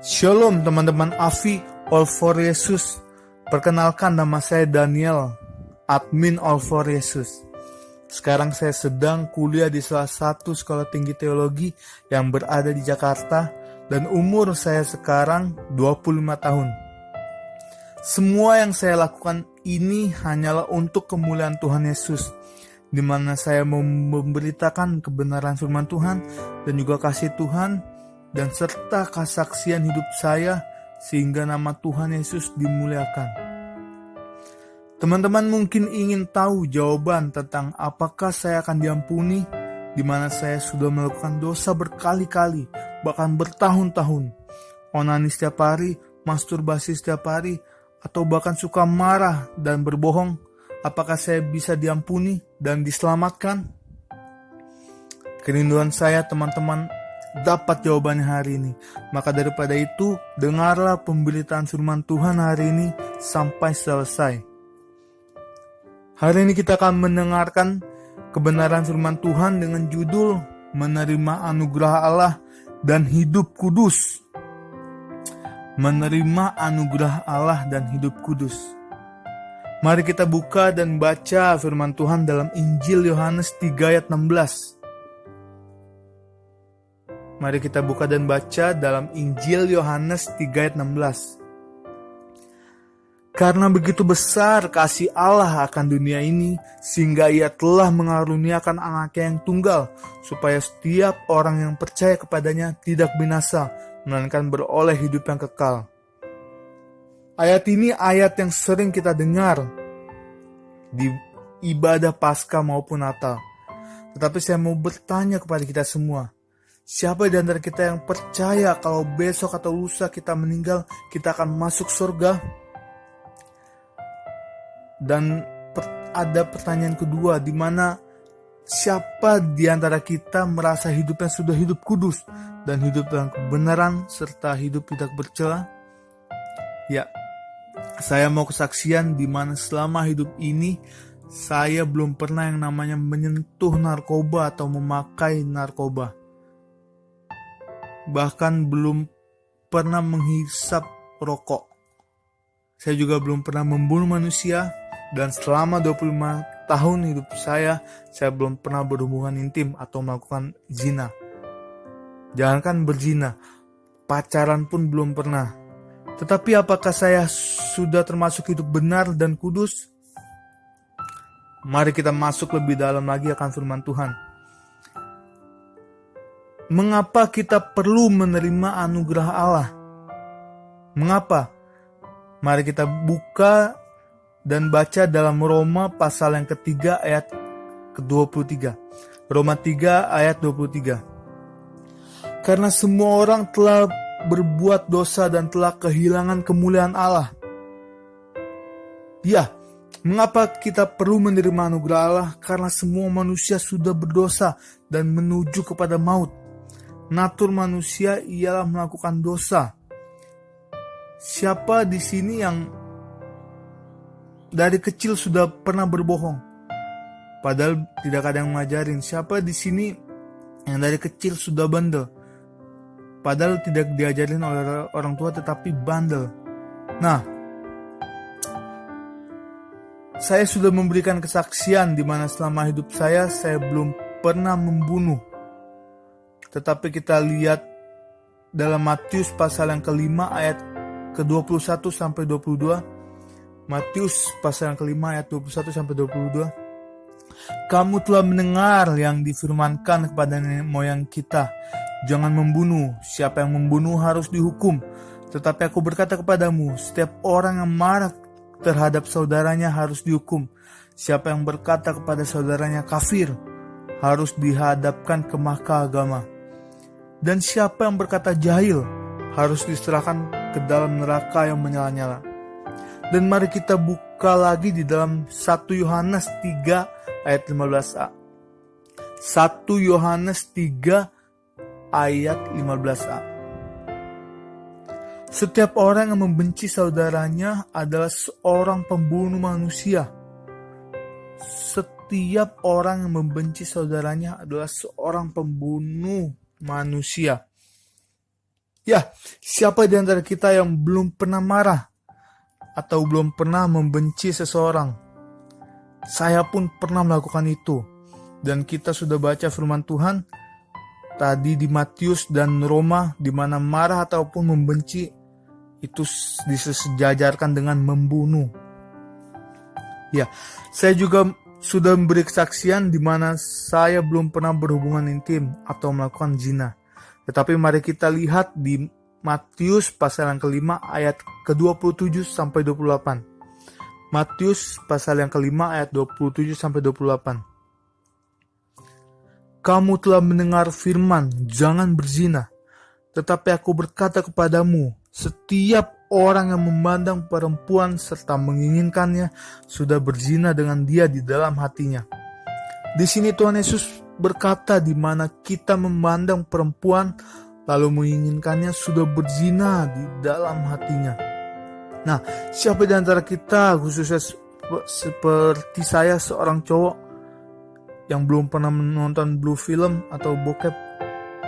Shalom teman-teman Avi All for Yesus. Perkenalkan, nama saya Daniel, admin All for Yesus. Sekarang saya sedang kuliah di salah satu sekolah tinggi teologi yang berada di Jakarta, dan umur saya sekarang 25 tahun. Semua yang saya lakukan ini hanyalah untuk kemuliaan Tuhan Yesus, di mana saya memberitakan kebenaran firman Tuhan dan juga kasih Tuhan, dan serta kesaksian hidup saya sehingga nama Tuhan Yesus dimuliakan. Teman-teman mungkin ingin tahu jawaban tentang apakah saya akan diampuni, di mana saya sudah melakukan dosa berkali-kali, bahkan bertahun-tahun. Onani setiap hari, masturbasi setiap hari, atau bahkan suka marah dan berbohong. Apakah saya bisa diampuni dan diselamatkan? Kerinduan saya teman-teman dapat jawabannya hari ini. Maka daripada itu, dengarlah pemberitaan firman Tuhan hari ini sampai selesai. Hari ini kita akan mendengarkan kebenaran firman Tuhan dengan judul Menerima Anugerah Allah dan Hidup Kudus. Menerima Anugerah Allah dan Hidup Kudus. Mari kita buka dan baca firman Tuhan dalam Injil Yohanes 3 ayat 16. Mari kita buka dan baca dalam Injil Yohanes 3 ayat 16. Karena begitu besar kasih Allah akan dunia ini, sehingga Ia telah mengaruniakan Anaknya yang tunggal, supaya setiap orang yang percaya kepadanya tidak binasa, melainkan beroleh hidup yang kekal. Ayat ini ayat yang sering kita dengar di ibadah Paskah maupun Natal. Tetapi saya mau bertanya kepada kita semua, siapa di antara kita yang percaya kalau besok atau lusa kita meninggal, kita akan masuk surga? Dan ada pertanyaan kedua, di mana siapa di antara kita merasa hidupnya sudah hidup kudus dan hidup dalam kebenaran serta hidup tidak bercela? Ya, saya mau kesaksian di mana selama hidup ini saya belum pernah yang namanya menyentuh narkoba atau memakai narkoba. Bahkan belum pernah menghisap rokok. Saya juga belum pernah membunuh manusia, dan selama 25 tahun hidup saya belum pernah berhubungan intim atau melakukan zina. Jangankan berzina, pacaran pun belum pernah. Tetapi apakah saya sudah termasuk hidup benar dan kudus? Mari kita masuk lebih dalam lagi akan firman Tuhan. Mengapa kita perlu menerima anugerah Allah? Mengapa? Mari kita buka dan baca dalam Roma pasal yang ketiga ayat ke-23. Roma 3 ayat 23. Karena semua orang telah berbuat dosa dan telah kehilangan kemuliaan Allah. Ya, mengapa kita perlu menerima anugerah Allah? Karena semua manusia sudah berdosa dan menuju kepada maut. Natur manusia ialah melakukan dosa. Siapa di sini yang dari kecil sudah pernah berbohong? Padahal tidak ada yang mengajarin. Siapa di sini yang dari kecil sudah bandel? Padahal tidak diajarin oleh orang tua tetapi bandel. Nah, saya sudah memberikan kesaksian di mana selama hidup saya belum pernah membunuh. Tetapi kita lihat dalam Matius pasal yang kelima ayat ke-21 sampai 22. Matius pasal yang kelima ayat 21 sampai 22. Kamu telah mendengar yang difirmankan kepada nenek moyang kita, jangan membunuh. Siapa yang membunuh harus dihukum. Tetapi aku berkata kepadamu, setiap orang yang marah terhadap saudaranya harus dihukum. Siapa yang berkata kepada saudaranya kafir harus dihadapkan ke mahkamah agama. Dan siapa yang berkata jahil harus diserahkan ke dalam neraka yang menyala-nyala. Dan mari kita buka lagi di dalam 1 Yohanes 3 ayat 15a. 1 Yohanes 3 ayat 15a. Setiap orang yang membenci saudaranya adalah seorang pembunuh manusia. Setiap orang yang membenci saudaranya adalah seorang pembunuh manusia. Ya, siapa di antara kita yang belum pernah marah atau belum pernah membenci seseorang? Saya pun pernah melakukan itu. Dan kita sudah baca firman Tuhan tadi di Matius dan Roma, di mana marah ataupun membenci itu disejajarkan dengan membunuh. Ya, saya juga sudah memberi kesaksian di mana saya belum pernah berhubungan intim atau melakukan zina. Tetapi mari kita lihat di Matius pasal yang kelima ayat ke-27 sampai 28. Matius pasal yang kelima ayat 27 sampai 28. Kamu telah mendengar firman, jangan berzina. Tetapi aku berkata kepadamu, setiap orang yang memandang perempuan serta menginginkannya sudah berzina dengan dia di dalam hatinya. Di sini Tuhan Yesus berkata di mana kita memandang perempuan lalu menginginkannya sudah berzina di dalam hatinya. Nah, siapa di antara kita khususnya seperti saya seorang cowok yang belum pernah menonton blue film atau bokep,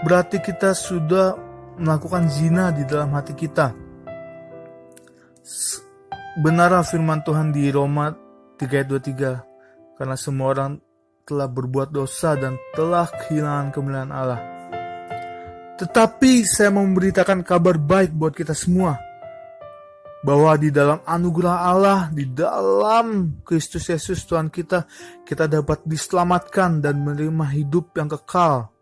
berarti kita sudah melakukan zina di dalam hati kita. Benarlah firman Tuhan di Roma 3 ayat 23, karena semua orang telah berbuat dosa dan telah kehilangan kemuliaan Allah. Tetapi saya mau memberitakan kabar baik buat kita semua, bahwa di dalam anugerah Allah, di dalam Kristus Yesus Tuhan kita dapat diselamatkan dan menerima hidup yang kekal.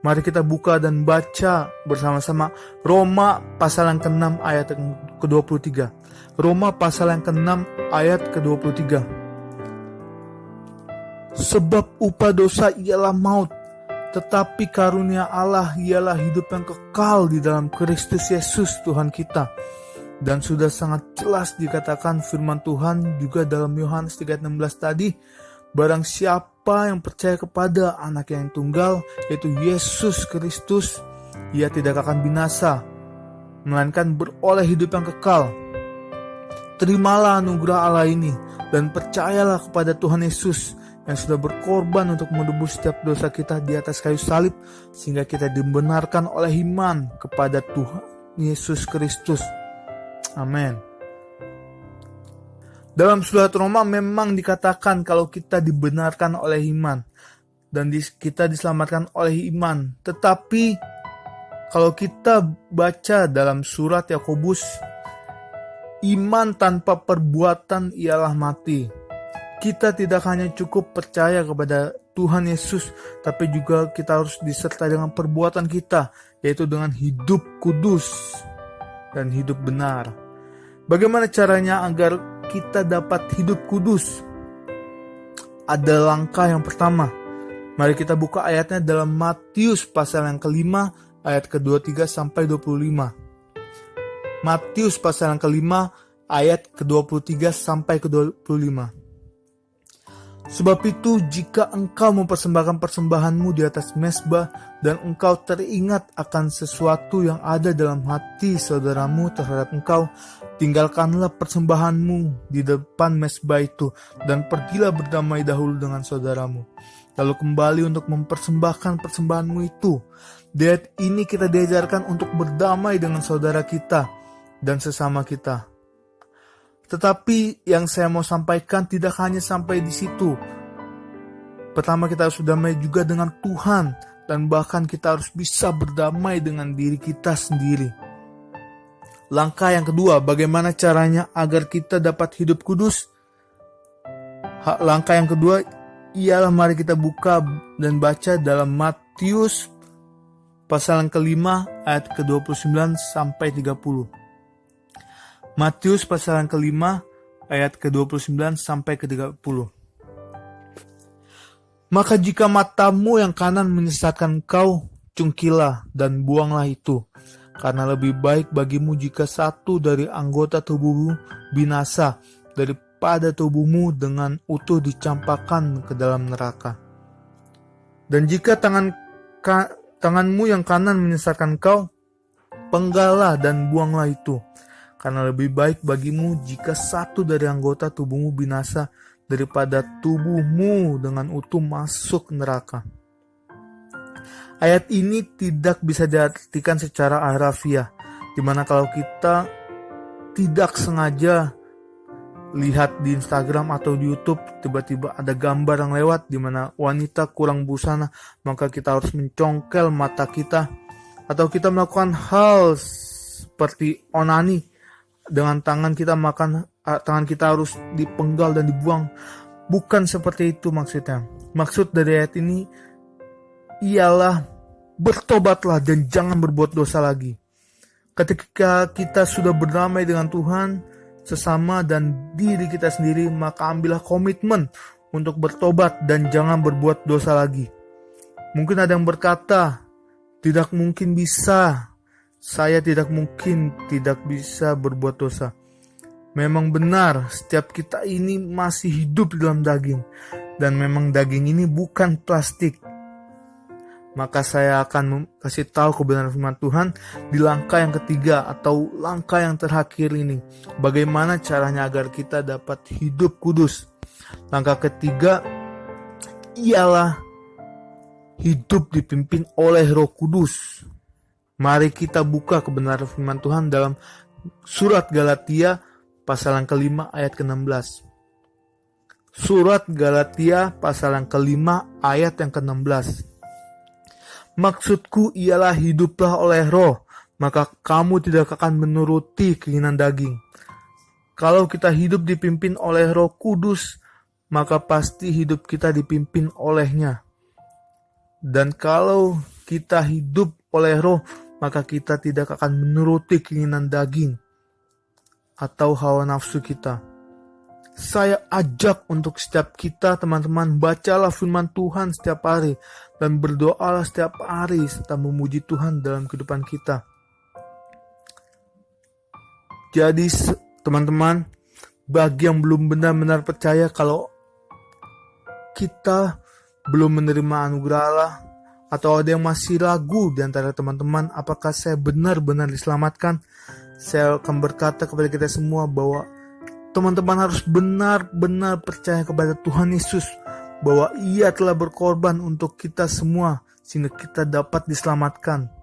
Mari kita buka dan baca bersama-sama Roma pasal yang ke-6 ayat ke-23. Roma pasal yang ke-6 ayat ke-23. Sebab upah dosa ialah maut, tetapi karunia Allah ialah hidup yang kekal di dalam Kristus Yesus Tuhan kita. Dan sudah sangat jelas dikatakan firman Tuhan juga dalam Yohanes 3:16 tadi, barang siapa yang percaya kepada anak yang tunggal, yaitu Yesus Kristus, ia tidak akan binasa, melainkan beroleh hidup yang kekal. Terimalah anugerah Allah ini dan percayalah kepada Tuhan Yesus yang sudah berkorban untuk menebus setiap dosa kita di atas kayu salib, sehingga kita dibenarkan oleh iman kepada Tuhan Yesus Kristus. Amin. Dalam surat Roma memang dikatakan kalau kita dibenarkan oleh iman dan kita diselamatkan oleh iman. Tetapi kalau kita baca dalam surat Yakobus, iman tanpa perbuatan ialah mati. Kita tidak hanya cukup percaya kepada Tuhan Yesus, tapi juga kita harus disertai dengan perbuatan kita, yaitu dengan hidup kudus dan hidup benar. Bagaimana caranya agar kita dapat hidup kudus? Ada langkah yang pertama. Mari kita buka ayatnya dalam Matius pasal yang ke-5 ayat ke-23 sampai 25. Matius pasal yang ke-5 ayat ke-23 sampai ke-25. Sebab itu, jika engkau mempersembahkan persembahanmu di atas mezbah dan engkau teringat akan sesuatu yang ada dalam hati saudaramu terhadap engkau, tinggalkanlah persembahanmu di depan mezbah itu dan pergilah berdamai dahulu dengan saudaramu. Lalu kembali untuk mempersembahkan persembahanmu itu. Di ayat ini kita diajarkan untuk berdamai dengan saudara kita dan sesama kita. Tetapi yang saya mau sampaikan tidak hanya sampai di situ. Pertama, kita harus berdamai juga dengan Tuhan, dan bahkan kita harus bisa berdamai dengan diri kita sendiri. Langkah yang kedua, bagaimana caranya agar kita dapat hidup kudus? Langkah yang kedua ialah mari kita buka dan baca dalam Matius pasal yang ke-5 ayat ke-29 sampai 30. Matius pasal yang ke-5 ayat ke-29 sampai ke-30. Maka jika matamu yang kanan menyesatkan kau, cungkilah dan buanglah itu. Karena lebih baik bagimu jika satu dari anggota tubuhmu binasa daripada tubuhmu dengan utuh dicampakkan ke dalam neraka. Dan jika tanganmu yang kanan menyesatkan kau, penggallah dan buanglah itu. Karena lebih baik bagimu jika satu dari anggota tubuhmu binasa daripada tubuhmu dengan utuh masuk neraka. Ayat ini tidak bisa diartikan secara harfiah, dimana kalau kita tidak sengaja lihat di Instagram atau di YouTube tiba-tiba ada gambar yang lewat di mana wanita kurang busana, maka kita harus mencongkel mata kita, atau kita melakukan hal seperti onani dengan tangan kita harus dipenggal dan dibuang. Bukan seperti itu maksudnya. Maksud dari ayat ini ialah bertobatlah dan jangan berbuat dosa lagi. Ketika kita sudah berdamai dengan Tuhan, sesama dan diri kita sendiri, maka ambillah komitmen untuk bertobat dan jangan berbuat dosa lagi. Mungkin ada yang berkata, tidak mungkin bisa, saya tidak mungkin tidak bisa berbuat dosa. Memang benar, setiap kita ini masih hidup di dalam daging, dan memang daging ini bukan plastik. Maka saya akan kasih tahu kebenaran firman Tuhan di langkah yang ketiga atau langkah yang terakhir ini. Bagaimana caranya agar kita dapat hidup kudus. Langkah ketiga ialah hidup dipimpin oleh Roh Kudus. Mari kita buka kebenaran firman Tuhan dalam surat Galatia pasal yang kelima ayat ke-16. Surat Galatia pasal yang kelima ayat yang ke-16. Maksudku ialah hiduplah oleh roh, maka kamu tidak akan menuruti keinginan daging. Kalau kita hidup dipimpin oleh Roh Kudus, maka pasti hidup kita dipimpin olehnya. Dan kalau kita hidup oleh roh, maka kita tidak akan menuruti keinginan daging atau hawa nafsu kita. Saya ajak untuk setiap kita, teman-teman, bacalah firman Tuhan setiap hari dan berdoalah setiap hari serta memuji Tuhan dalam kehidupan kita. Jadi teman-teman, bagi yang belum benar-benar percaya kalau kita belum menerima anugerah Allah, atau ada yang masih ragu di antara teman-teman apakah saya benar-benar diselamatkan, saya akan berkata kepada kita semua bahwa teman-teman harus benar-benar percaya kepada Tuhan Yesus, bahwa Ia telah berkorban untuk kita semua sehingga kita dapat diselamatkan.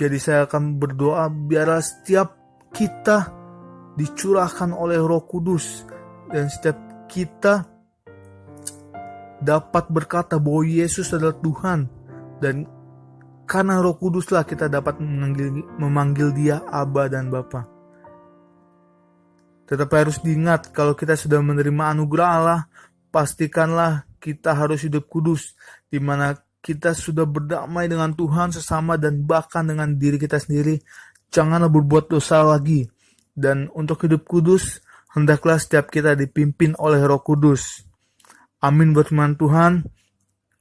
Jadi saya akan berdoa biarlah setiap kita dicurahkan oleh Roh Kudus dan setiap kita dapat berkata bahwa Yesus adalah Tuhan, dan karena Roh Kuduslah kita dapat memanggil Dia Aba dan Bapa. Tetapi harus diingat, kalau kita sudah menerima anugerah Allah, pastikanlah kita harus hidup kudus, di mana kita sudah berdamai dengan Tuhan, sesama, dan bahkan dengan diri kita sendiri. Janganlah berbuat dosa lagi. Dan untuk hidup kudus, hendaklah setiap kita dipimpin oleh Roh Kudus. Amin buat firman Tuhan.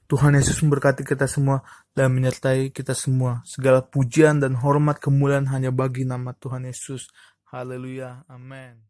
Tuhan Yesus memberkati kita semua dan menyertai kita semua. Segala pujian dan hormat kemuliaan hanya bagi nama Tuhan Yesus. Haleluya. Amin.